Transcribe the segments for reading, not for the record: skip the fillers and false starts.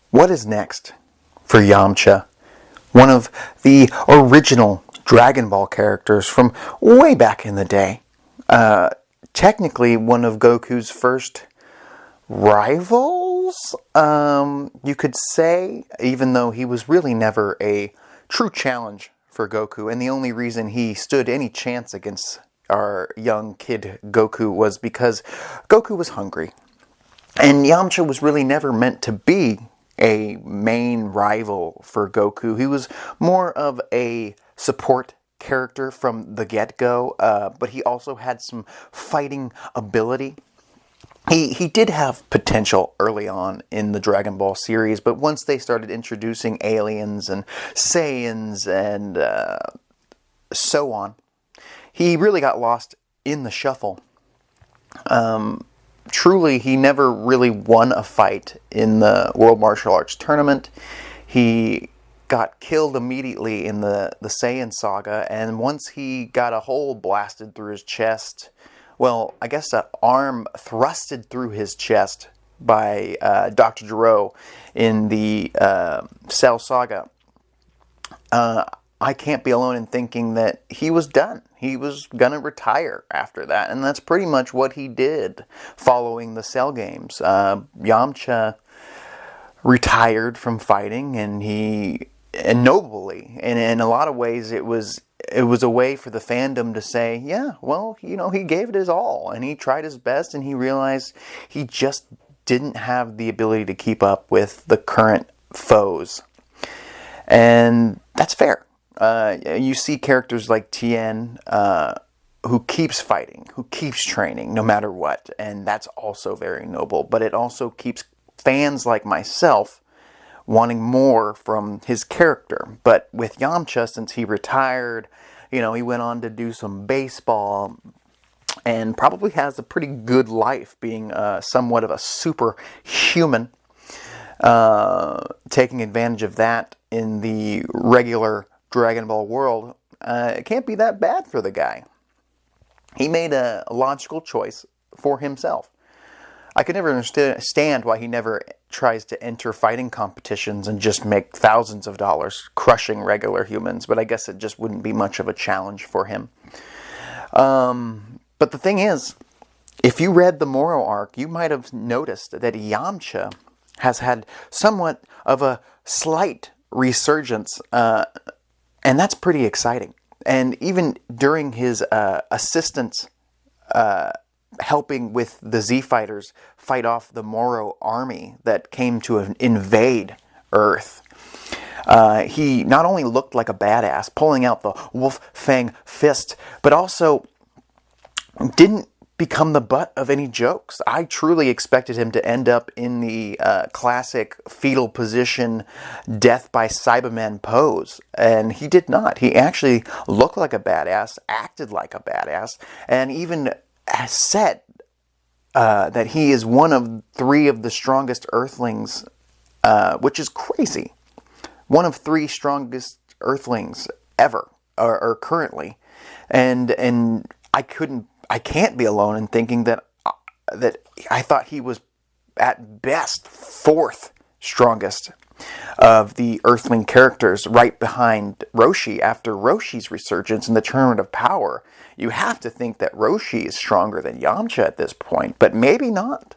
What is next for Yamcha, one of the original Dragon Ball characters from way back in the day? Technically one of Goku's first rivals, you could say, even though he was really never a true challenge for Goku, and the only reason he stood any chance against our young kid Goku was because Goku was hungry. And Yamcha was really never meant to be a main rival for Goku. He was more of a support character from the get-go, but he also had some fighting ability. He did have potential early on in the Dragon Ball series, but once they started introducing aliens and Saiyans and so on, he really got lost in the shuffle. Truly, he never really won a fight in the World Martial Arts Tournament. He got killed immediately in the Saiyan saga, and once he got a hole blasted through his chest, well, I guess an arm thrusted through his chest by Dr. Gero in the Cell saga, I can't be alone in thinking that he was done. He was going to retire after that, and that's pretty much what he did following the Cell games. Yamcha retired from fighting, and nobly, and in a lot of ways it was a way for the fandom to say, yeah, well, he gave it his all, and he tried his best, and he realized he just didn't have the ability to keep up with the current foes. And that's fair. You see characters like Tien, who keeps fighting, who keeps training, no matter what, and that's also very noble, but it also keeps fans like myself wanting more from his character. But with Yamcha, since he retired, he went on to do some baseball and probably has a pretty good life, being somewhat of a superhuman, taking advantage of that in the regular Dragon Ball world. It can't be that bad for the guy. He made a logical choice for himself. I could never understand why he never tries to enter fighting competitions and just make thousands of dollars crushing regular humans, but I guess it just wouldn't be much of a challenge for him. But the thing is, if you read the Moro arc, you might have noticed that Yamcha has had somewhat of a slight resurgence, and that's pretty exciting. And even during his assistance helping with the Z-Fighters fight off the Moro army that came to invade Earth, he not only looked like a badass, pulling out the Wolf Fang fist, but also didn't become the butt of any jokes. I truly expected him to end up in the classic fetal position, death by Cyberman pose, and he did not. He actually looked like a badass, acted like a badass, and even said that he is one of 3 of the strongest Earthlings, which is crazy. One of 3 strongest Earthlings ever, or currently, and I can't be alone in thinking that I thought he was at best 4th strongest of the Earthling characters, right behind Roshi. After Roshi's resurgence in the Tournament of Power, you have to think that Roshi is stronger than Yamcha at this point, but maybe not.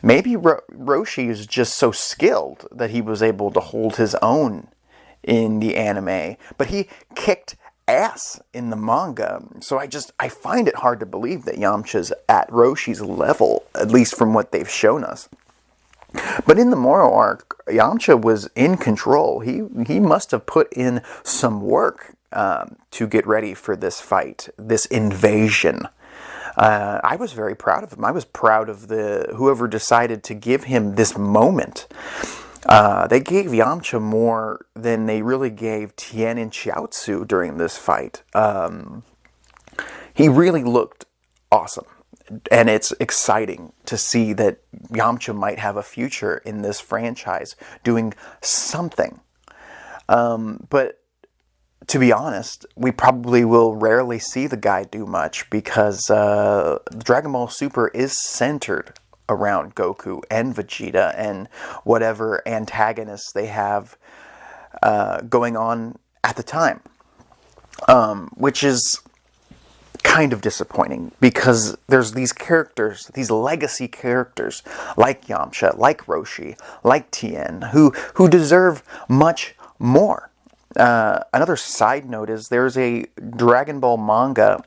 Maybe Roshi is just so skilled that he was able to hold his own in the anime, but he kicked ass in the manga, so I find it hard to believe that Yamcha's at Roshi's level, at least from what they've shown us. But in the Moro arc, Yamcha was in control. He must have put in some work to get ready for this fight, this invasion. I was very proud of him. I was proud of whoever decided to give him this moment. They gave Yamcha more than they really gave Tien and Chiaotzu during this fight. He really looked awesome. And it's exciting to see that Yamcha might have a future in this franchise doing something. But to be honest, we probably will rarely see the guy do much because Dragon Ball Super is centered around Goku and Vegeta and whatever antagonists they have going on at the time, which is kind of disappointing because there's these characters, these legacy characters like Yamcha, like Roshi, like Tien, who deserve much more. Another side note is there's a Dragon Ball manga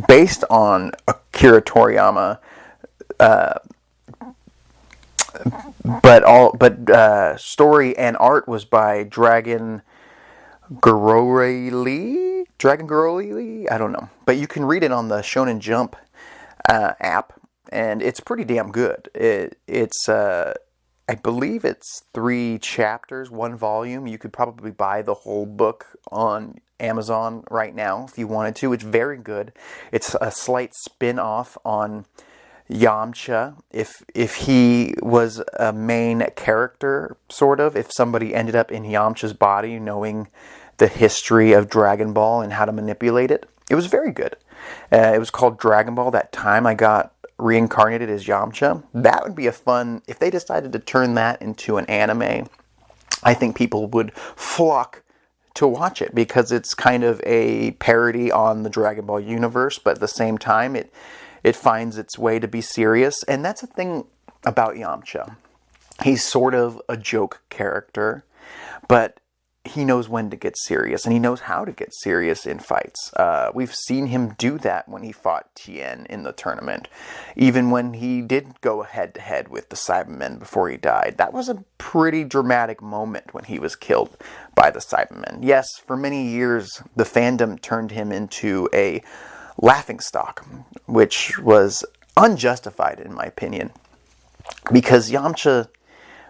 based on Akira Toriyama, but story and art was by Dragon Lee? I don't know. But you can read it on the Shonen Jump app, and it's pretty damn good. It's I believe it's 3 chapters, 1 volume. You could probably buy the whole book on Amazon right now if you wanted to. It's very good. It's a slight spin-off on Yamcha, if he was a main character, sort of. If somebody ended up in Yamcha's body, knowing the history of Dragon Ball and how to manipulate it. It was very good. It was called Dragon Ball. That time I got reincarnated as Yamcha. That would be a fun, if they decided to turn that into an anime, I think people would flock to watch it because it's kind of a parody on the Dragon Ball universe, but at the same time it finds its way to be serious. And that's the thing about Yamcha. He's sort of a joke character, but he knows when to get serious, and he knows how to get serious in fights. We've seen him do that when he fought Tien in the tournament. Even when he did go head-to-head with the Cybermen before he died. That was a pretty dramatic moment when he was killed by the Cybermen. Yes, for many years, the fandom turned him into a laughingstock, which was unjustified in my opinion. Because Yamcha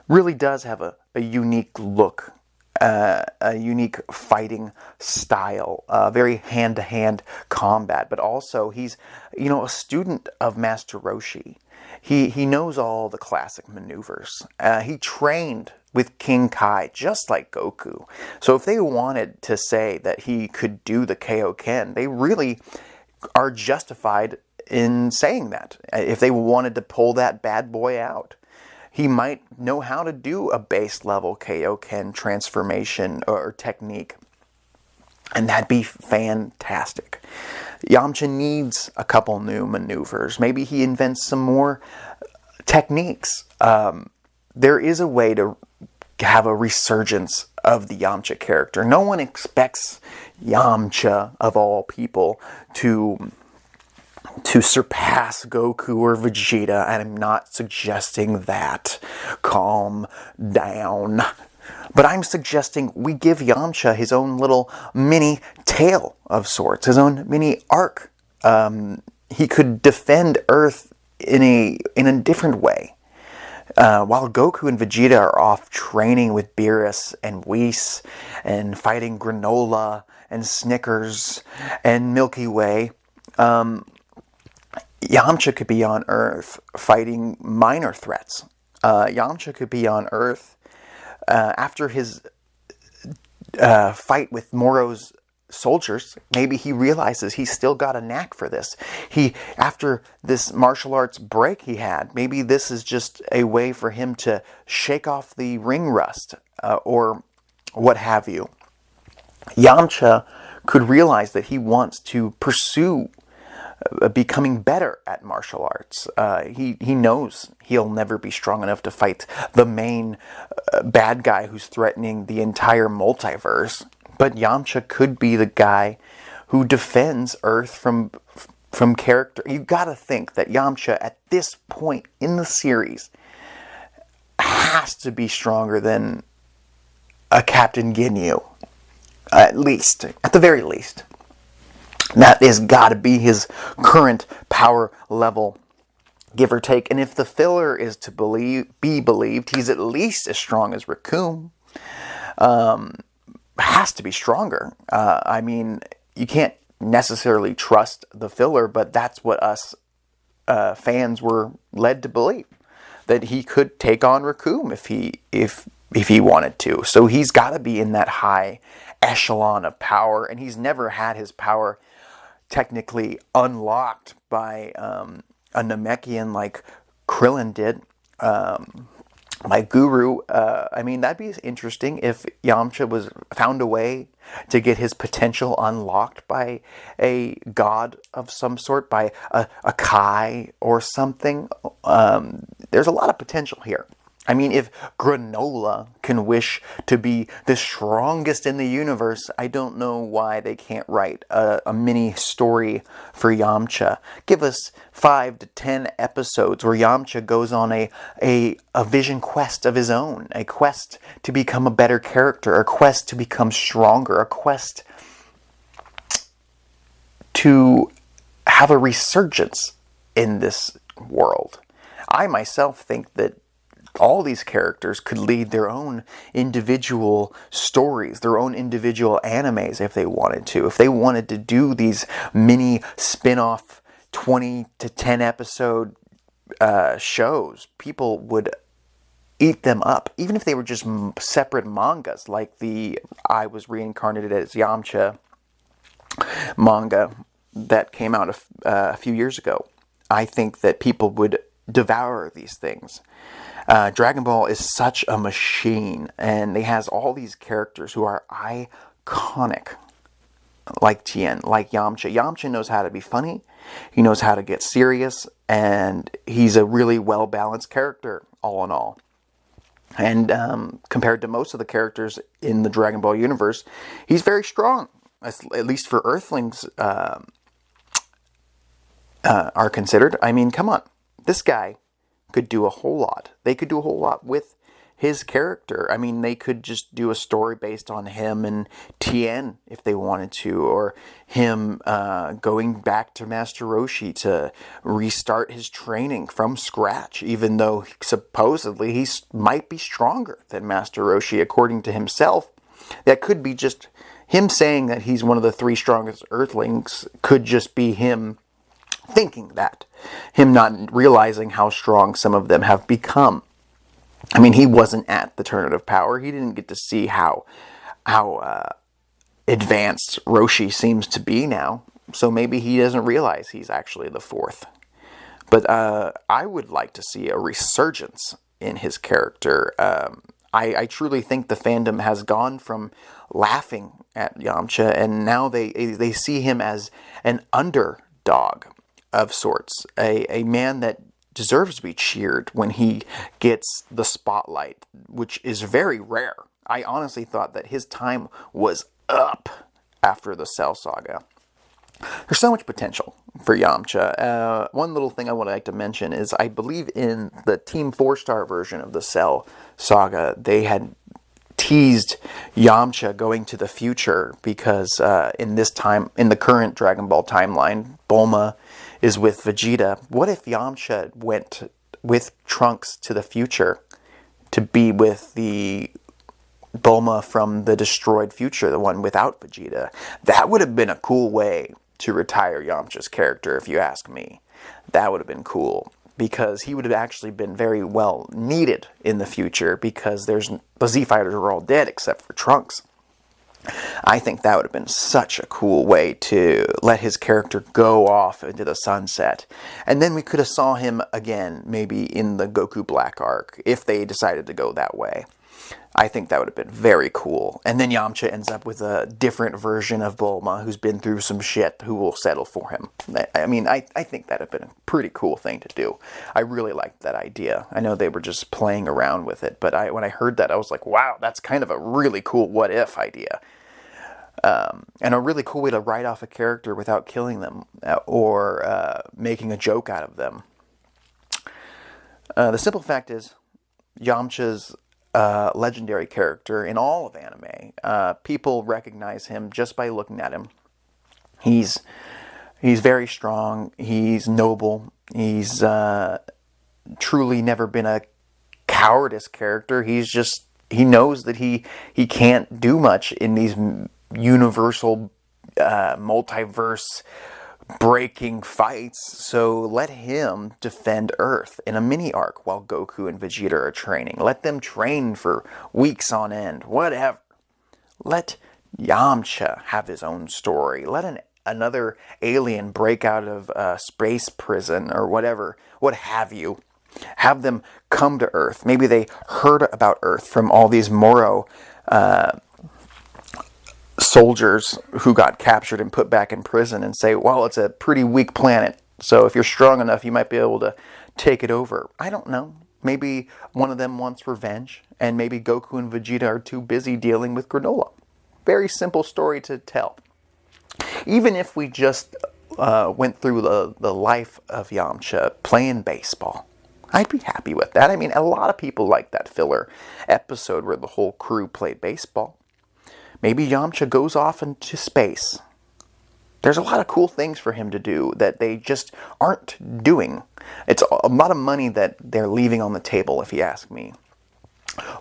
really does have a unique look, a unique fighting style, very hand-to-hand combat, but also he's, a student of Master Roshi. He knows all the classic maneuvers. He trained with King Kai, just like Goku. So if they wanted to say that he could do the Kaioken, they really are justified in saying that. If they wanted to pull that bad boy out, he might know how to do a base level Kaioken transformation or technique. And that'd be fantastic. Yamcha needs a couple new maneuvers. Maybe he invents some more techniques. There is a way to have a resurgence of the Yamcha character. No one expects Yamcha, of all people, to surpass Goku or Vegeta, and I'm not suggesting that. Calm down. But I'm suggesting we give Yamcha his own little mini tale of sorts, his own mini arc. He could defend Earth in a different way. While Goku and Vegeta are off training with Beerus and Whis and fighting Granola and Snickers and Milky Way, Yamcha could be on Earth fighting minor threats. Yamcha could be on Earth after his fight with Moro's soldiers. Maybe he realizes he's still got a knack for this. After this martial arts break he had, maybe this is just a way for him to shake off the ring rust or what have you. Yamcha could realize that he wants to pursue becoming better at martial arts. He knows he'll never be strong enough to fight the main bad guy who's threatening the entire multiverse. But Yamcha could be the guy who defends Earth from character. You gotta think that Yamcha at this point in the series has to be stronger than a Captain Ginyu. At the very least. That has got to be his current power level, give or take. And if the filler is to be believed, he's at least as strong as Recoome. Has to be stronger. I mean, you can't necessarily trust the filler, but that's what us fans were led to believe, that he could take on Recoome if he wanted to. So he's got to be in that high echelon of power, and he's never had his power technically unlocked by a Namekian like Krillin did. My guru, I mean, that'd be interesting if Yamcha was found a way to get his potential unlocked by a god of some sort, by a Kai or something. There's a lot of potential here. I mean, if Granola can wish to be the strongest in the universe, I don't know why they can't write a mini story for Yamcha. Give us 5 to 10 episodes where Yamcha goes on a vision quest of his own, a quest to become a better character, a quest to become stronger, a quest to have a resurgence in this world. I myself think that all these characters could lead their own individual stories, their own individual animes if they wanted to. If they wanted to do these mini spin-off 20 to 10 episode shows, people would eat them up. Even if they were just separate mangas, like the I Was Reincarnated as Yamcha manga that came out a few years ago. I think that people would devour these things. Dragon Ball is such a machine, and it has all these characters who are iconic, like Tien, like Yamcha. Yamcha knows how to be funny, he knows how to get serious, and he's a really well-balanced character, all in all. And compared to most of the characters in the Dragon Ball universe, he's very strong, at least for Earthlings are considered. I mean, come on, this guy could do a whole lot. They could do a whole lot with his character. I mean, they could just do a story based on him and Tien if they wanted to, or him going back to Master Roshi to restart his training from scratch, even though supposedly he might be stronger than Master Roshi according to himself. That could be just him saying that he's one of the 3 strongest Earthlings, could just be him thinking that, him not realizing how strong some of them have become. I mean, he wasn't at the Tournament of Power. He didn't get to see how advanced Roshi seems to be now. So maybe he doesn't realize he's actually the 4th. But I would like to see a resurgence in his character. I truly think the fandom has gone from laughing at Yamcha, and now they see him as an underdog of sorts, a man that deserves to be cheered when he gets the spotlight, which is very rare. I honestly thought that his time was up after the Cell Saga. There's so much potential for Yamcha. One little thing I would like to mention is I believe in the Team 4-star version of the Cell Saga, they had teased Yamcha going to the future because in the current Dragon Ball timeline, Bulma is with Vegeta. What if Yamcha went with Trunks to the future to be with the Bulma from the destroyed future, the one without Vegeta? That would have been a cool way to retire Yamcha's character, if you ask me. That would have been cool, because he would have actually been very well needed in the future, because the Z Fighters are all dead except for Trunks. I think that would have been such a cool way to let his character go off into the sunset. And then we could have saw him again, maybe in the Goku Black arc, if they decided to go that way. I think that would have been very cool. And then Yamcha ends up with a different version of Bulma who's been through some shit, who will settle for him. I mean, I think that would have been a pretty cool thing to do. I really liked that idea. I know they were just playing around with it, but when I heard that, I was like, wow, that's kind of a really cool what-if idea. And a really cool way to write off a character without killing them or making a joke out of them. The simple fact is, Yamcha's legendary character in all of anime. People recognize him just by looking at him. He's very strong. He's noble. He's truly never been a cowardice character. He knows that he can't do much in these universal multiverse breaking fights, so let him defend Earth in a mini arc while Goku and Vegeta are training. Let them train for weeks on end, whatever. Let Yamcha have his own story. Let another alien break out of space prison or whatever, what have you. Have them come to Earth. Maybe they heard about Earth from all these Moro soldiers who got captured and put back in prison, and say, well, it's a pretty weak planet, so if you're strong enough, you might be able to take it over. I don't know. Maybe one of them wants revenge, and maybe Goku and Vegeta are too busy dealing with granola. Very simple story to tell. Even if we just went through the life of Yamcha playing baseball, I'd be happy with that. I mean, a lot of people like that filler episode where the whole crew played baseball. Maybe Yamcha goes off into space. There's a lot of cool things for him to do that they just aren't doing. It's a lot of money that they're leaving on the table, if you ask me.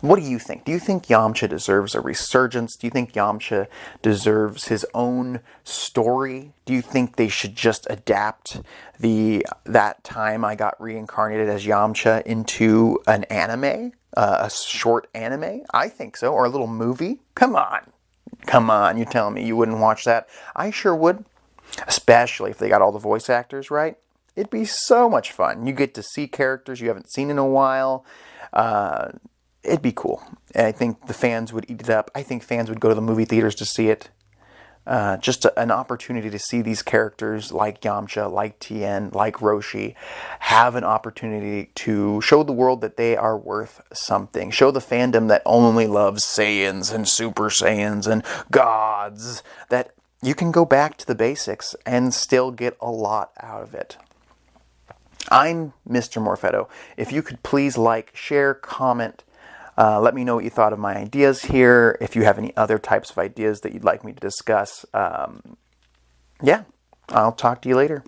What do you think? Do you think Yamcha deserves a resurgence? Do you think Yamcha deserves his own story? Do you think they should just adapt that time I got reincarnated as Yamcha into an anime? A short anime? I think so. Or a little movie? Come on. Come on, you're telling me you wouldn't watch that? I sure would. Especially if they got all the voice actors right. It'd be so much fun. You get to see characters you haven't seen in a while. It'd be cool. And I think the fans would eat it up. I think fans would go to the movie theaters to see it. Just an opportunity to see these characters like Yamcha, like Tien, like Roshi, have an opportunity to show the world that they are worth something. Show the fandom that only loves Saiyans and Super Saiyans and gods that you can go back to the basics and still get a lot out of it. I'm Mr. Morfetto. If you could please like, share, comment, let me know what you thought of my ideas here. If you have any other types of ideas that you'd like me to discuss, yeah, I'll talk to you later.